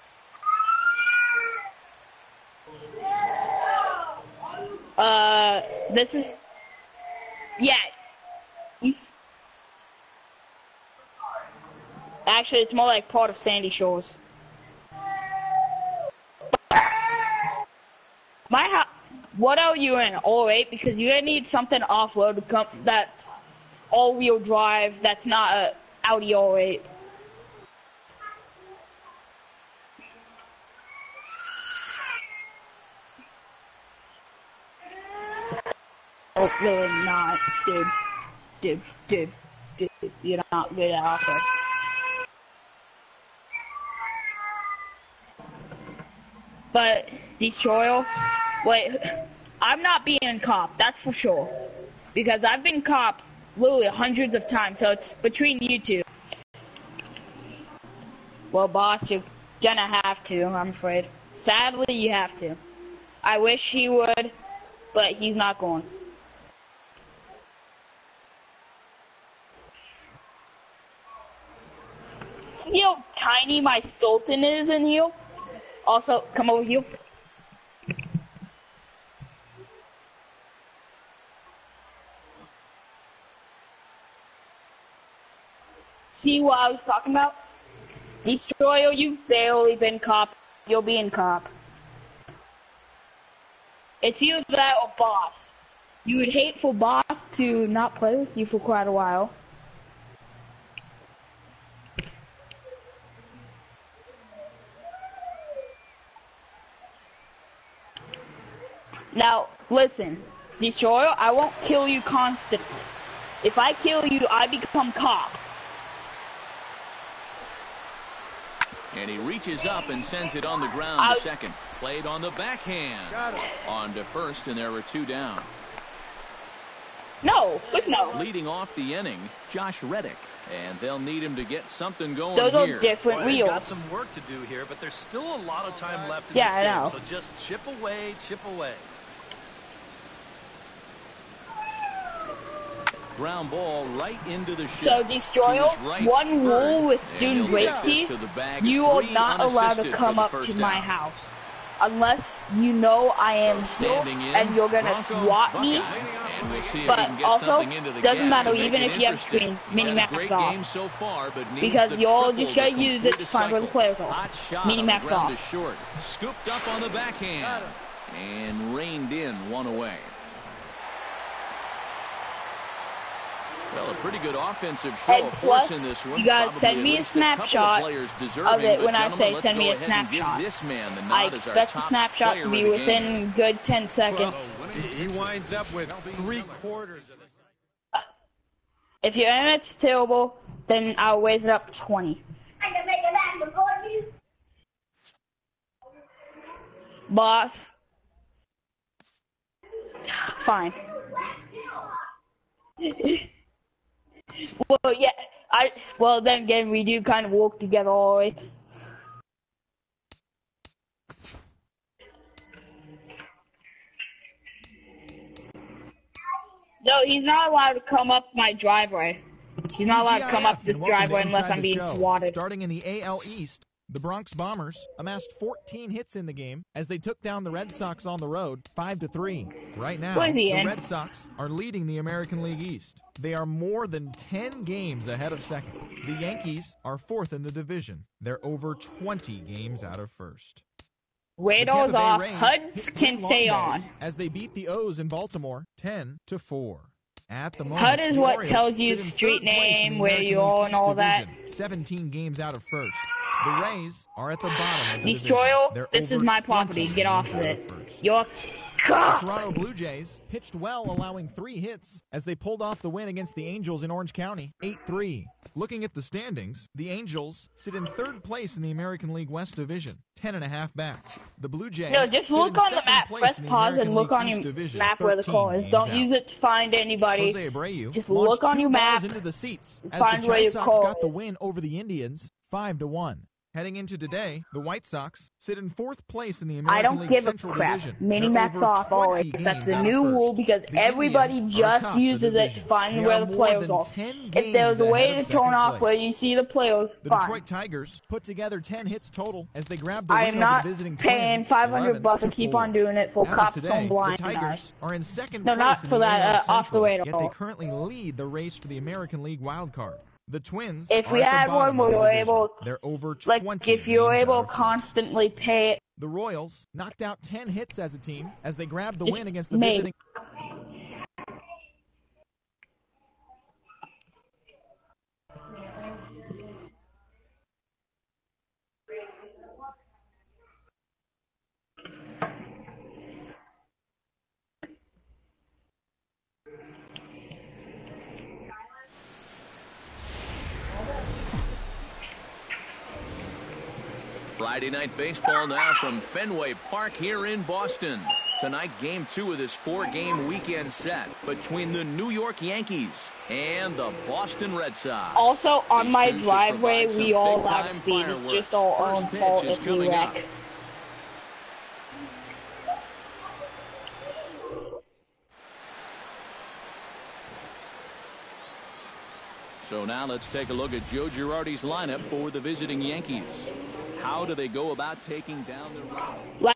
[SPEAKER 2] This is. Yeah. Actually, it's more like part of Sandy Shores. My house. What are you in? All-8? Because you're gonna need something off-road to come that's all-wheel drive. That's not a Audi all-8. Oh, really not, dude. You're not good at off-road. But Destroyer, wait, I'm not being cop, that's for sure. Because I've been cop literally hundreds of times, so it's between you two. Well, boss, you're gonna have to, I'm afraid. Sadly, you have to. I wish he would, but he's not going. See how tiny my Sultan is in here? Also, come over here. See what I was talking about? Destroyer, you've barely been cop. You'll be in cop. It's either that or boss. You would hate for boss to not play with you for quite a while. Now, listen, Destroyer, I won't kill you constantly. If I kill you, I become cop.
[SPEAKER 3] And he reaches up and sends it on the ground to second. Played on the backhand. On to first, and there were 2 down.
[SPEAKER 2] No, but no.
[SPEAKER 3] Leading off the inning, Josh Reddick. And they'll need him to get something going
[SPEAKER 2] Those
[SPEAKER 3] here.
[SPEAKER 2] are different
[SPEAKER 6] Well, they've
[SPEAKER 2] wheels.
[SPEAKER 6] got some work to do here, but there's still a lot of time left in
[SPEAKER 2] Yeah,
[SPEAKER 6] this
[SPEAKER 2] I
[SPEAKER 6] game.
[SPEAKER 2] know.
[SPEAKER 6] So just chip away, chip away.
[SPEAKER 3] Ground ball right into the shift.
[SPEAKER 2] So, Destroyer,
[SPEAKER 3] To his right,
[SPEAKER 2] one rule
[SPEAKER 3] third.
[SPEAKER 2] with
[SPEAKER 3] And
[SPEAKER 2] doing
[SPEAKER 3] he'll take
[SPEAKER 2] racy,
[SPEAKER 3] this to the bag,
[SPEAKER 2] you are
[SPEAKER 3] 3
[SPEAKER 2] not allowed to
[SPEAKER 3] unassisted
[SPEAKER 2] come
[SPEAKER 3] for the
[SPEAKER 2] up to
[SPEAKER 3] first
[SPEAKER 2] my
[SPEAKER 3] down.
[SPEAKER 2] house. unless you know I am healed
[SPEAKER 3] Standing in,
[SPEAKER 2] and you're gonna
[SPEAKER 3] Bronco
[SPEAKER 2] swat me.
[SPEAKER 3] Buckeye. And we'll see if
[SPEAKER 2] But
[SPEAKER 3] he can get
[SPEAKER 2] also,
[SPEAKER 3] something into the
[SPEAKER 2] doesn't
[SPEAKER 3] gap
[SPEAKER 2] matter
[SPEAKER 3] to make
[SPEAKER 2] even
[SPEAKER 3] it
[SPEAKER 2] if you have
[SPEAKER 3] interesting.
[SPEAKER 2] mini
[SPEAKER 3] He's had a
[SPEAKER 2] max
[SPEAKER 3] great
[SPEAKER 2] off.
[SPEAKER 3] game so far, but needs
[SPEAKER 2] Because
[SPEAKER 3] the
[SPEAKER 2] you're
[SPEAKER 3] triple
[SPEAKER 2] just gonna
[SPEAKER 3] to
[SPEAKER 2] use it
[SPEAKER 3] complete
[SPEAKER 2] to find where the
[SPEAKER 3] cycle.
[SPEAKER 2] players are.
[SPEAKER 3] Hot shot
[SPEAKER 2] Mini
[SPEAKER 3] on the
[SPEAKER 2] max
[SPEAKER 3] ground
[SPEAKER 2] off.
[SPEAKER 3] is short. Scooped up on the backhand. And reined in one away. Well, a pretty good offensive show,
[SPEAKER 2] And
[SPEAKER 3] of course, in
[SPEAKER 2] plus,
[SPEAKER 3] this one.
[SPEAKER 2] you gotta
[SPEAKER 3] Probably
[SPEAKER 2] send
[SPEAKER 3] at
[SPEAKER 2] me a
[SPEAKER 3] least couple of
[SPEAKER 2] snapshot
[SPEAKER 3] players
[SPEAKER 2] of
[SPEAKER 3] deserving,
[SPEAKER 2] it
[SPEAKER 3] but
[SPEAKER 2] when I
[SPEAKER 3] gentlemen,
[SPEAKER 2] say
[SPEAKER 3] let's
[SPEAKER 2] send
[SPEAKER 3] go
[SPEAKER 2] me a
[SPEAKER 3] ahead and give
[SPEAKER 2] snapshot.
[SPEAKER 3] this man the
[SPEAKER 2] I
[SPEAKER 3] nod as our
[SPEAKER 2] expect the
[SPEAKER 3] top
[SPEAKER 2] snapshot
[SPEAKER 3] player
[SPEAKER 2] to be
[SPEAKER 3] of the
[SPEAKER 2] within
[SPEAKER 3] game.
[SPEAKER 2] good 10 seconds.
[SPEAKER 4] He winds up with 3/4 of the.
[SPEAKER 2] If your internet's terrible, then I'll raise it up to 20.
[SPEAKER 9] I can make a man before you.
[SPEAKER 2] Boss. Fine. Well, yeah, well, then again, we do kind of work together always. No, he's not allowed to come up my driveway. He's not allowed to come up this driveway unless I'm being swatted.
[SPEAKER 10] Starting in the AL East, the Bronx Bombers amassed 14 hits in the game as they took down the Red Sox on the road 5-3. Right now,
[SPEAKER 2] Where's he
[SPEAKER 10] the
[SPEAKER 2] in?
[SPEAKER 10] Red Sox are leading the American League East. They are more than 10 games ahead of second. The Yankees are fourth in the division. They're over 20 games out of first.
[SPEAKER 2] Radio's off. HUDs can stay on.
[SPEAKER 10] As they beat the O's in Baltimore 10-4. At the moment,
[SPEAKER 2] HUD is
[SPEAKER 10] the
[SPEAKER 2] what
[SPEAKER 10] Orioles
[SPEAKER 2] tells you
[SPEAKER 10] sit in
[SPEAKER 2] street
[SPEAKER 10] third place in
[SPEAKER 2] name,
[SPEAKER 10] the
[SPEAKER 2] where
[SPEAKER 10] American
[SPEAKER 2] you are,
[SPEAKER 10] League
[SPEAKER 2] and all
[SPEAKER 10] East
[SPEAKER 2] that.
[SPEAKER 10] division, 17 games out of first. The Rays are at the bottom of the division.
[SPEAKER 2] Destroyer,
[SPEAKER 10] They're
[SPEAKER 2] this is
[SPEAKER 10] over
[SPEAKER 2] my
[SPEAKER 10] 20
[SPEAKER 2] property. Get off of
[SPEAKER 10] games out
[SPEAKER 2] it.
[SPEAKER 10] first.
[SPEAKER 2] You're...
[SPEAKER 10] The Toronto Blue Jays pitched well, allowing 3 hits as they pulled off the win against the Angels in Orange County, 8-3. Looking at the standings, the Angels sit in third place in the American League West Division, 10.5 back. The Blue Jays
[SPEAKER 2] No, just
[SPEAKER 10] sit
[SPEAKER 2] look
[SPEAKER 10] in
[SPEAKER 2] on the
[SPEAKER 10] second
[SPEAKER 2] map.
[SPEAKER 10] place
[SPEAKER 2] Press
[SPEAKER 10] in the
[SPEAKER 2] pause
[SPEAKER 10] American
[SPEAKER 2] and look
[SPEAKER 10] League
[SPEAKER 2] on
[SPEAKER 10] East
[SPEAKER 2] your
[SPEAKER 10] Division,
[SPEAKER 2] map where the
[SPEAKER 10] 13
[SPEAKER 2] call is.
[SPEAKER 10] games
[SPEAKER 2] Don't
[SPEAKER 10] out.
[SPEAKER 2] use it to find anybody.
[SPEAKER 10] Jose Abreu
[SPEAKER 2] Just
[SPEAKER 10] launched
[SPEAKER 2] look on
[SPEAKER 10] 2
[SPEAKER 2] your
[SPEAKER 10] balls
[SPEAKER 2] map.
[SPEAKER 10] into the seats as
[SPEAKER 2] Find
[SPEAKER 10] the
[SPEAKER 2] where
[SPEAKER 10] White
[SPEAKER 2] your
[SPEAKER 10] Sox
[SPEAKER 2] call
[SPEAKER 10] got the
[SPEAKER 2] is.
[SPEAKER 10] win over the Indians, 5-1. Heading into today, the White Sox sit in 4th place in the American
[SPEAKER 2] I don't
[SPEAKER 10] League
[SPEAKER 2] give a
[SPEAKER 10] Central
[SPEAKER 2] crap.
[SPEAKER 10] Division.
[SPEAKER 2] Mini
[SPEAKER 10] They're
[SPEAKER 2] max
[SPEAKER 10] over
[SPEAKER 2] off
[SPEAKER 10] 20
[SPEAKER 2] always.
[SPEAKER 10] games
[SPEAKER 2] That's the
[SPEAKER 10] out of
[SPEAKER 2] new
[SPEAKER 10] first.
[SPEAKER 2] rule because
[SPEAKER 10] The
[SPEAKER 2] everybody
[SPEAKER 10] Indians are
[SPEAKER 2] just
[SPEAKER 10] atop the
[SPEAKER 2] uses it
[SPEAKER 10] division.
[SPEAKER 2] to find
[SPEAKER 10] They
[SPEAKER 2] where
[SPEAKER 10] are
[SPEAKER 2] the
[SPEAKER 10] more
[SPEAKER 2] players
[SPEAKER 10] than
[SPEAKER 2] are.
[SPEAKER 10] 10
[SPEAKER 2] If there's a
[SPEAKER 10] games
[SPEAKER 2] way
[SPEAKER 10] ahead
[SPEAKER 2] to
[SPEAKER 10] of
[SPEAKER 2] turn
[SPEAKER 10] second
[SPEAKER 2] off
[SPEAKER 10] place.
[SPEAKER 2] where you see the players,
[SPEAKER 10] The
[SPEAKER 2] fine.
[SPEAKER 10] Detroit Tigers put together 10 hits total as they grabbed the
[SPEAKER 2] I
[SPEAKER 10] win
[SPEAKER 2] am
[SPEAKER 10] over
[SPEAKER 2] not
[SPEAKER 10] the visiting
[SPEAKER 2] paying
[SPEAKER 10] Twins,
[SPEAKER 2] 500 bucks and keep
[SPEAKER 10] 11-4.
[SPEAKER 2] on doing it for
[SPEAKER 10] As of
[SPEAKER 2] cops
[SPEAKER 10] today,
[SPEAKER 2] don't blind
[SPEAKER 10] the
[SPEAKER 2] us.
[SPEAKER 10] Tigers are in second
[SPEAKER 2] No,
[SPEAKER 10] place
[SPEAKER 2] not
[SPEAKER 10] in
[SPEAKER 2] for
[SPEAKER 10] the
[SPEAKER 2] that,
[SPEAKER 10] AL
[SPEAKER 2] off the
[SPEAKER 10] Central,
[SPEAKER 2] radar.
[SPEAKER 10] yet they currently lead the race for the American League wild card. The Twins
[SPEAKER 2] If
[SPEAKER 10] are
[SPEAKER 2] we
[SPEAKER 10] at the
[SPEAKER 2] had
[SPEAKER 10] bottom
[SPEAKER 2] one
[SPEAKER 10] of the
[SPEAKER 2] where we're
[SPEAKER 10] division.
[SPEAKER 2] able,
[SPEAKER 10] They're over 20
[SPEAKER 2] like, if you're
[SPEAKER 10] games
[SPEAKER 2] able
[SPEAKER 10] out
[SPEAKER 2] to
[SPEAKER 10] of first.
[SPEAKER 2] constantly pay it,
[SPEAKER 10] The Royals knocked out 10 hits as a team as they grabbed the
[SPEAKER 2] Just
[SPEAKER 10] win against the
[SPEAKER 2] me.
[SPEAKER 10] visiting.
[SPEAKER 3] Friday night baseball now from Fenway Park here in Boston. Tonight, game 2 of this 4-game weekend set between the New York Yankees and the Boston Red Sox.
[SPEAKER 2] Also, on
[SPEAKER 3] These
[SPEAKER 2] my
[SPEAKER 3] two should
[SPEAKER 2] driveway,
[SPEAKER 3] provide
[SPEAKER 2] we
[SPEAKER 3] some
[SPEAKER 2] all
[SPEAKER 3] big-time
[SPEAKER 2] allow speed. It's
[SPEAKER 3] fireworks.
[SPEAKER 2] just our
[SPEAKER 3] First
[SPEAKER 2] own
[SPEAKER 3] pitch
[SPEAKER 2] fault
[SPEAKER 3] is
[SPEAKER 2] if we
[SPEAKER 3] coming
[SPEAKER 2] wreck.
[SPEAKER 3] up. So now let's take a look at Joe Girardi's lineup for the visiting Yankees. How do they go about taking down their rival?